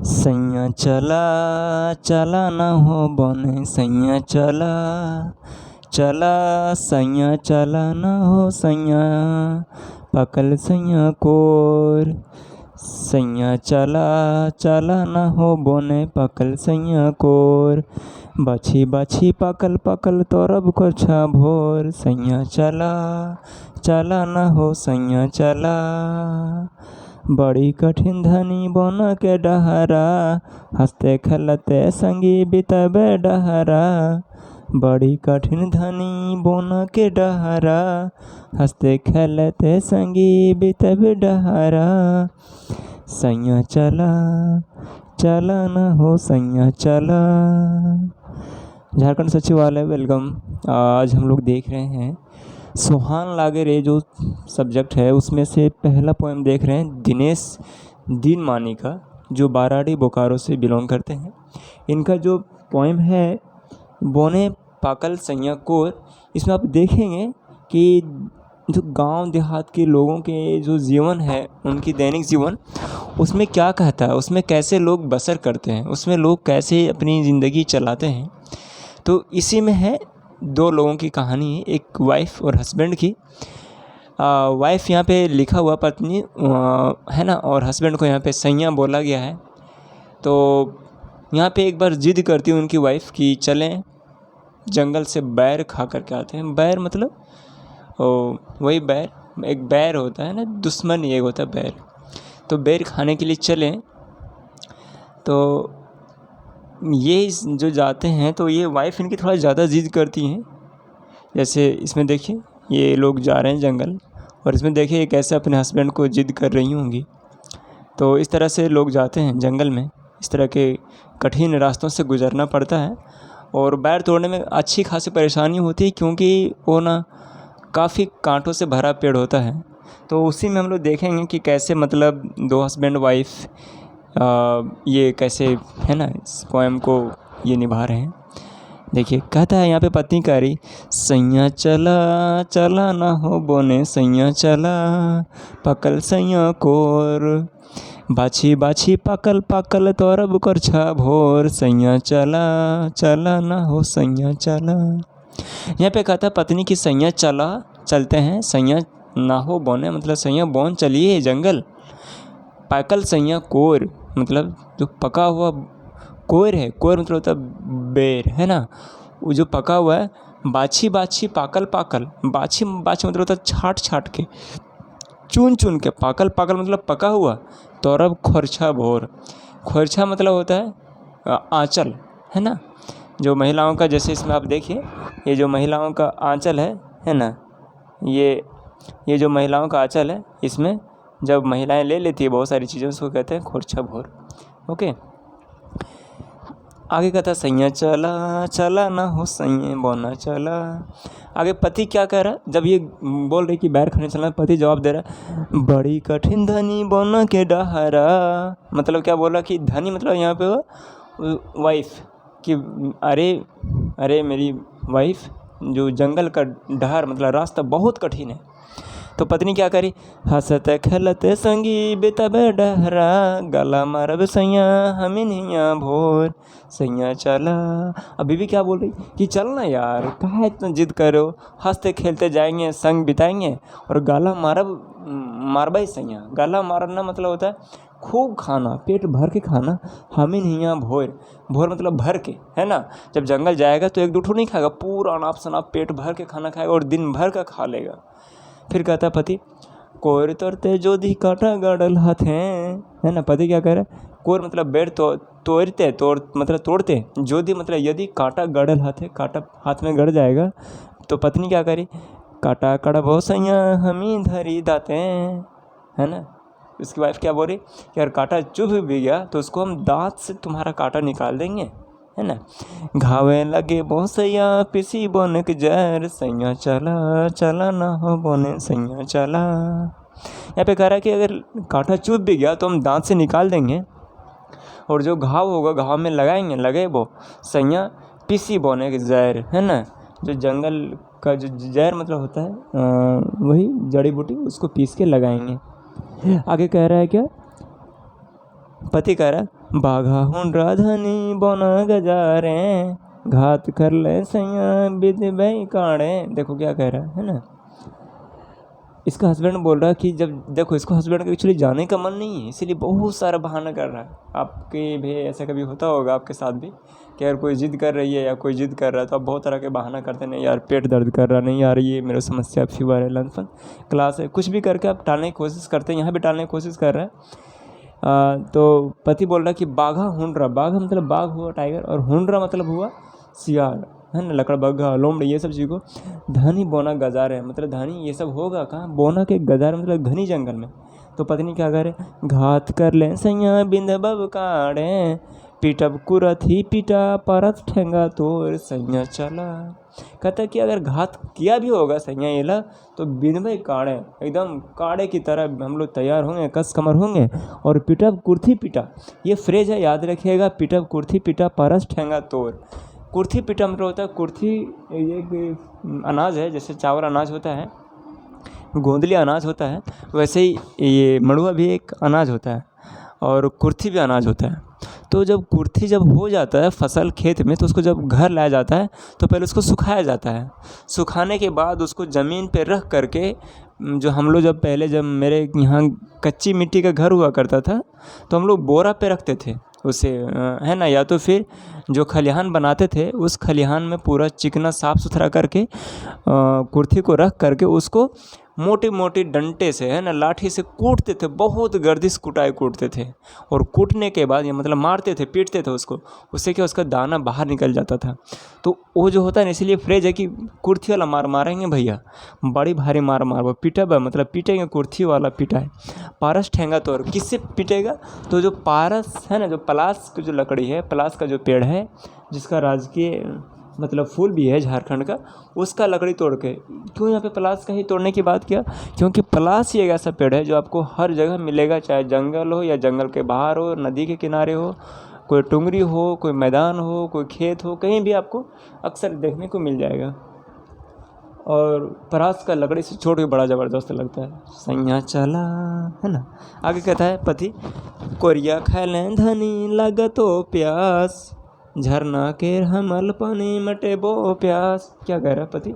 सैया चला चला न हो बने सैया चला चला सैया चला न हो सैया पकल सैया कोर। सैया चला चला न हो बने पकल सैया कोर। बाछी बाछी पकल पकल तोरब कोछा भोर। सैया चला चला न हो सैया चला। बड़ी कठिन धनी बन के डहरा हंसते खेलते संगी बितबे डहरा। बड़ी कठिन धनी बन के डहरा हंसते खेलते संगी बितबे डहरा। सैया चला चला न हो सैया चला। झारखंड सचिवालय वेलकम। आज हम लोग देख रहे हैं सुहान लागे रे जो सब्जेक्ट है उसमें से पहला पोएम देख रहे हैं दिनेश दीनमानी का, जो बाराड़ी बोकारो से बिलोंग करते हैं। इनका जो पोएम है बोने पाकल सैया कोर, इसमें आप देखेंगे कि जो गांव देहात के लोगों के जो जीवन है, उनकी दैनिक जीवन, उसमें क्या कहता है, उसमें कैसे लोग बसर करते हैं, उसमें लोग कैसे अपनी ज़िंदगी चलाते हैं। तो इसी में है दो लोगों की कहानी है, एक वाइफ और हस्बैंड की। वाइफ यहाँ पे लिखा हुआ पत्नी है ना, और हस्बैंड को यहाँ पे सैया बोला गया है। तो यहाँ पे एक बार जिद करती है उनकी वाइफ कि चलें जंगल से बैर खा करके आते हैं। बैर मतलब वही बैर, एक बैर होता है ना, दुश्मन ये होता है बैर। तो बैर खाने के लिए चलें। तो ये जो जाते हैं तो ये वाइफ इनकी थोड़ा ज़्यादा जिद करती हैं। जैसे इसमें देखिए ये लोग जा रहे हैं जंगल, और इसमें देखिए कैसे अपने हस्बैंड को जिद कर रही होंगी। तो इस तरह से लोग जाते हैं जंगल में, इस तरह के कठिन रास्तों से गुजरना पड़ता है। और बैर तोड़ने में अच्छी खासी परेशानी होती है, क्योंकि वो ना काफ़ी कांटों से भरा पेड़ होता है। तो उसी में हम लोग देखेंगे कि कैसे मतलब दो हस्बैंड वाइफ ये कैसे है ना इस पोएम को ये निभा रहे हैं। देखिए कहता है यहाँ पे पत्नी कह रही, सैया चला चला ना हो बोने सैया चला पकल सैया कोर। बाछी बाछी पकल पकल तोरब करछा भोर। सैया चला चला ना हो सैया चला। यहाँ पे कहता है पत्नी की सैया चला चलते हैं, सैया ना हो बोने मतलब सैया बोन चलिए जंगल। पकल सैया कोर मतलब जो पका हुआ कोर है, कोर मतलब होता है बेर है ना, वो जो पका हुआ है। बाछी बाछी पाकल पाकल, बाछी बाछी मतलब होता है छाट छाट के, चुन चुन के। पाकल पाकल मतलब पका हुआ। तोरब खोरछा भोर, खोरछा मतलब होता है आंचल है ना, जो महिलाओं का, जैसे इसमें आप देखिए ये जो महिलाओं का आंचल है ना, ये जो महिलाओं का आंचल है, इसमें जब महिलाएं ले लेती है बहुत सारी चीज़ें, उसको कहते हैं खोरछा भोर। ओके, आगे कहता सैया चला चला ना हो सैया बोना चला। आगे पति क्या कह रहा है, जब ये बोल रही कि बैर खाने चलना, पति जवाब दे रहा है, बड़ी कठिन धनी बोना के डहरा। मतलब क्या बोला कि धनी मतलब यहाँ पे वाइफ कि अरे मेरी वाइफ, जो जंगल का डहर मतलब रास्ता बहुत कठिन है। तो पत्नी क्या करी, हंसते खेलते संगी बेतबे डहरा। गला मारब सैया हमें नहीं भोर। सैया चला, अभी भी क्या बोल रही कि चलना यार, कहाँ इतना जिद करो, हंसते खेलते जाएंगे, संग बिताएंगे, और गाला मारबा सैया। गाला मारना मतलब होता है खूब खाना, पेट भर के खाना। हमें नहीं भोर, भोर मतलब भर के है ना। जब जंगल जाएगा तो एक दो ठो नहीं खाएगा, पूरा अनाप शनाप पेट भर के खाना खाएगा और दिन भर का खा लेगा। फिर कहता पति, कोर तोड़ते जो दी कांटा गड़ल हाथ है ना। पति क्या कह रहा है, कोर मतलब बेड़ मतलब तोड़ते, जो दी मतलब यदि कांटा गड़ल हाथ है, कांटा हाथ में गड़ जाएगा। तो पत्नी क्या करी, कांटा कड़बो सैया हमी धरी दाते है ना। उसकी वाइफ क्या बोल रही कि यार कांटा चुभ भी गया तो उसको हम दांत से तुम्हारा कांटा निकाल देंगे है ना। घावे लगे बहुसैया पिसी बोने के जहर। सैया चला चला ना हो बोने सैया चला। यहाँ पे कह रहा है कि अगर कांटा चुभ भी गया तो हम दांत से निकाल देंगे, और जो घाव होगा घाव में लगे वो सैया पिसी बोने के जहर है ना। जो जंगल का जो जहर मतलब होता है वही जड़ी बूटी, उसको पीस के लगाएंगे। आगे कह रहा है क्या, पति कह रहा है, बाघा हुंडरा धनी बोना गजारे, घात कर ले सैया बिद बई काड़े। देखो क्या कह रहा है ना, इसका हस्बैंड बोल रहा है कि जब देखो इसको हस्बैंड का एक्चुअली जाने का मन नहीं है, इसीलिए बहुत सारा बहाना कर रहा है। आपके भी ऐसा कभी होता होगा आपके साथ भी कि अगर कोई ज़िद कर रही है या कोई ज़िद कर रहा है तो आप बहुत तरह के बहाना करते हैं, नहीं यार पेट दर्द कर रहा, नहीं यार ये मेरा समस्या फीवर है, लंपन क्लास है, कुछ भी करके आप टालने की कोशिश करते हैं। यहाँ भी टालने की कोशिश कर रहा है। तो पति बोल रहा है कि बाघा हुंडरा, बाघ मतलब बाघ हुआ टाइगर, और हुंडरा मतलब हुआ सियार, है ना, लकड़बग्घा लोमड़ी ये सब चीज़ को। धनी बोना गजार है मतलब धनी ये सब होगा कहाँ, बोना के गजार मतलब घनी जंगल में। तो पत्नी क्या करे, घात कर ले सैया बिंद बब काड़े, पीटब कुरथी पीटा परत ठेंगा तोर सैया चला। कहता है कि अगर घात किया भी होगा सैया येला तो बिंदवे काड़े, एकदम काड़े की तरह हम लोग तैयार होंगे, कस कमर होंगे, और पीटब कुर्थी पीटा, ये फ्रेज है याद रखिएगा, पीटब कुर्थी पीटा परस ठेंगा तोर। कुर्थी पीटा मतलब होता है, कुर्थी एक अनाज है, जैसे चावल अनाज होता है, गोंदली अनाज होता है, वैसे ही ये मड़ुआ भी एक अनाज होता है और कुर्थी भी अनाज होता है। तो जब कुर्थी जब हो जाता है फसल खेत में, तो उसको जब घर लाया जाता है तो पहले उसको सुखाया जाता है। सुखाने के बाद उसको ज़मीन पे रख करके, जो हम लोग जब पहले जब मेरे यहाँ कच्ची मिट्टी का घर हुआ करता था तो हम लोग बोरा पे रखते थे उसे, है ना, या तो फिर जो खलिहान बनाते थे उस खलिहान में पूरा चिकना साफ़ सुथरा करके कुर्थी को रख करके उसको मोटी मोटी डंटे से, है ना, लाठी से कूटते थे, बहुत गर्दिश कुटाई कूटते थे। और कूटने के बाद ये मतलब मारते थे, पीटते थे उसको, उससे क्या उसका दाना बाहर निकल जाता था। तो वो जो होता है ना, इसलिए फ्रेज है कि कुर्थी वाला मार मारेंगे भैया, बड़ी भारी मार मार पीटा मतलब पीटेंगे, कुर्थी वाला पीटा है। पारस ठेंगा तो और किससे पीटेगा, तो जो पारस है ना, जो पलास की जो लकड़ी है, पलास का जो पेड़ है जिसका राजकीय मतलब फूल भी है झारखंड का, उसका लकड़ी तोड़ के। क्यों यहाँ पे पलास का ही तोड़ने की बात किया, क्योंकि पलास ही एक ऐसा पेड़ है जो आपको हर जगह मिलेगा, चाहे जंगल हो या जंगल के बाहर हो, नदी के किनारे हो, कोई टुंगरी हो, कोई मैदान हो, कोई खेत हो, कहीं भी आपको अक्सर देखने को मिल जाएगा। और परास का लकड़ी से छोड़ के बड़ा ज़बरदस्त लगता है। सैया चला, है ना। आगे कहता है पति, कोरिया खैलें धनी लगतो प्यास, झरना के हमल पानी मटे बो प्यास। क्या कह रहा है पति,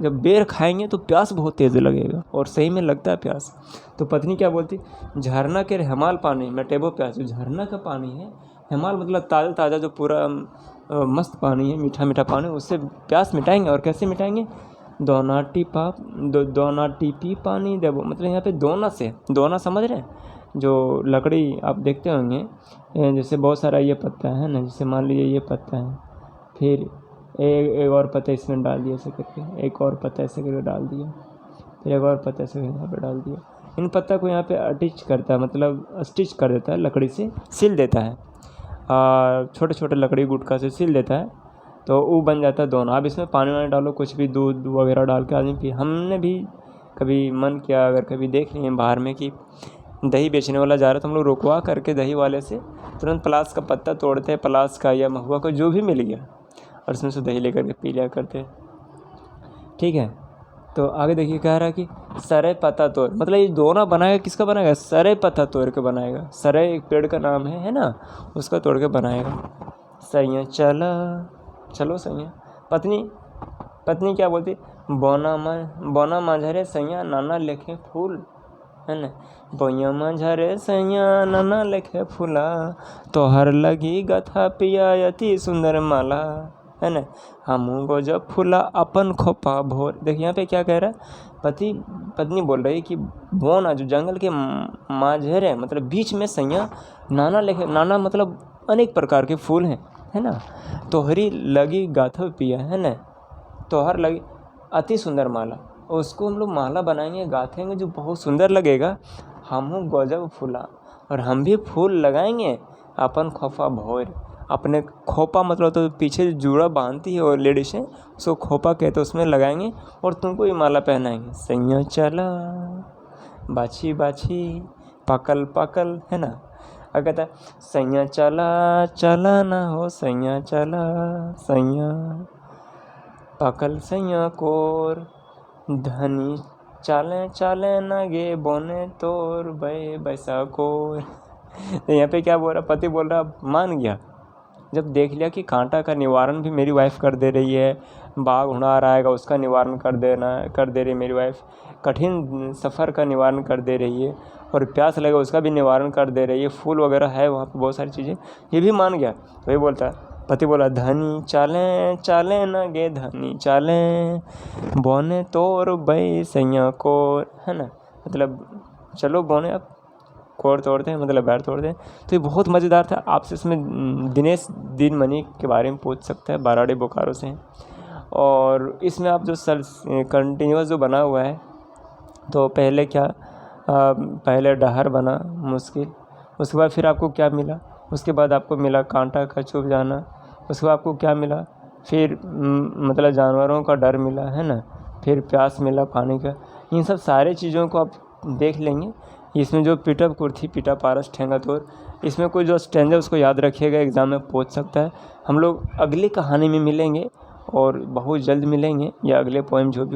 जब बेर खाएंगे तो प्यास बहुत तेज़ लगेगा, और सही में लगता है प्यास। तो पत्नी क्या बोलती, झरना के हेमाल पानी मटेबो प्यास। जो झरना का पानी है, हेमाल मतलब ताज़ा ताज़ा जो पूरा मस्त पानी है, मीठा मीठा पानी, उससे प्यास मिटाएंगे। और कैसे मिटाएंगे, दोना टीपी पानी देवो, मतलब यहाँ पे दोना से, दोना समझ रहे हैं, जो लकड़ी आप देखते होंगे, जैसे बहुत सारा ये पत्ता है ना, जैसे मान लीजिए ये पत्ता है, फिर एक और पत्ता इसमें डाल दिया ऐसे करके, एक और पत्ता ऐसे करके डाल दिया, फिर एक और पत्ता ऐसे यहाँ पे डाल दिया। इन पत्ता को यहाँ पे अटिच करता है, मतलब स्टिच कर देता है, लकड़ी से सिल देता है, और छोटे छोटे लकड़ी गुटका से सिल देता है, तो वो बन जाता है दोना। अब इसमें पानी वानी डालो, कुछ भी दूध वगैरह डाल के आदमी पी। हमने भी कभी मन किया, अगर कभी देख लिए बाहर में कि दही बेचने वाला जा रहा है, तो हम लोग रुकवा करके दही वाले से तुरंत पलास का पत्ता तोड़ते हैं, पलास का या महुआ का जो भी मिल गया, और उसमें से दही लेकर के पी लिया करते। ठीक है, तो आगे देखिए कह रहा है कि सरे पत्ता तोड़, मतलब ये दोना बनाएगा, किसका बनाएगा, सरे पत्ता तोड़ के बनाएगा। सरे एक पेड़ का नाम है ना, उसका तोड़ के बनाएगा। सैया चला, चलो सैया। पत्नी क्या बोलती, बोना माझरे सैया नाना लेखे फूल, है ना, बोया माझरे सैया नाना लेखे फूला, तोहर लगी गथा पिया अति सुंदर माला, है ना, हमू गजब फूला अपन खोपा भोर। देखिए यहाँ पे क्या कह रहा है, पत्नी बोल रही है कि बोना जो जंगल के माझरे मतलब बीच में सैया नाना लेखे, नाना मतलब अनेक प्रकार के फूल हैं, है ना, तोहरी लगी गाथा पिया, है ना, तोहर लगी अति सुंदर माला, उसको हम लोग माला बनाएंगे, गाथेंगे, जो बहुत सुंदर लगेगा। हमहू गजब फूला, और हम भी फूल लगाएंगे अपन खोपा भोर, अपने खोपा मतलब तो पीछे जूड़ा बांधती है और लेडीज़ें, उसको खोपा कहते, उसमें लगाएंगे और तुमको ये माला पहनाएंगे। सैया चला बाछी बाछी पकल पकल, है ना। और कहता है सैया चला ना हो, सैया चला सैया पकल सैया कोर, धनी चाले चाले ना गे बोने तोर बे बैसा कोर। तो यहाँ पे क्या बोल रहा, पति बोल रहा मान गया जब देख लिया कि कांटा का निवारण भी मेरी वाइफ कर दे रही है, बाघ हुणार आएगा उसका निवारण कर दे रही है मेरी वाइफ, कठिन सफ़र का निवारण कर दे रही है, और प्यास लगेगा उसका भी निवारण कर दे रही है, फूल वगैरह है वहाँ पे बहुत सारी चीज़ें, ये भी मान गया। तो ये बोलता है, पति बोला धनी चालें चालें न गे धनी चालें, बोने तोर बई सैया को, है ना, मतलब चलो बोने अब कोर तोड़ते हैं, मतलब बैर तोड़ते हैं। तो ये बहुत मज़ेदार था। आपसे इसमें दिनेश दिनमणि के बारे में पूछ सकते हैं, बाराड़ी बोकारो से हैं। और इसमें आप जो कंटिन्यूस जो बना हुआ है, तो पहले क्या, पहले डहर बना मुश्किल, उसके बाद फिर आपको क्या मिला, उसके बाद आपको मिला कांटा का चुभ जाना, उसके बाद आपको क्या मिला, फिर मतलब जानवरों का डर मिला, है ना, फिर प्यास मिला पानी का। इन सब सारे चीज़ों को आप देख लेंगे। इसमें जो पीटा कुर्थी पीटा पारस ठेंगा तोर, इसमें कोई जो स्टैंजा उसको याद रखिएगा, एग्ज़ाम में पूछ सकता है। हम लोग अगली कहानी में मिलेंगे और बहुत जल्द मिलेंगे, या अगले पोएम जो भी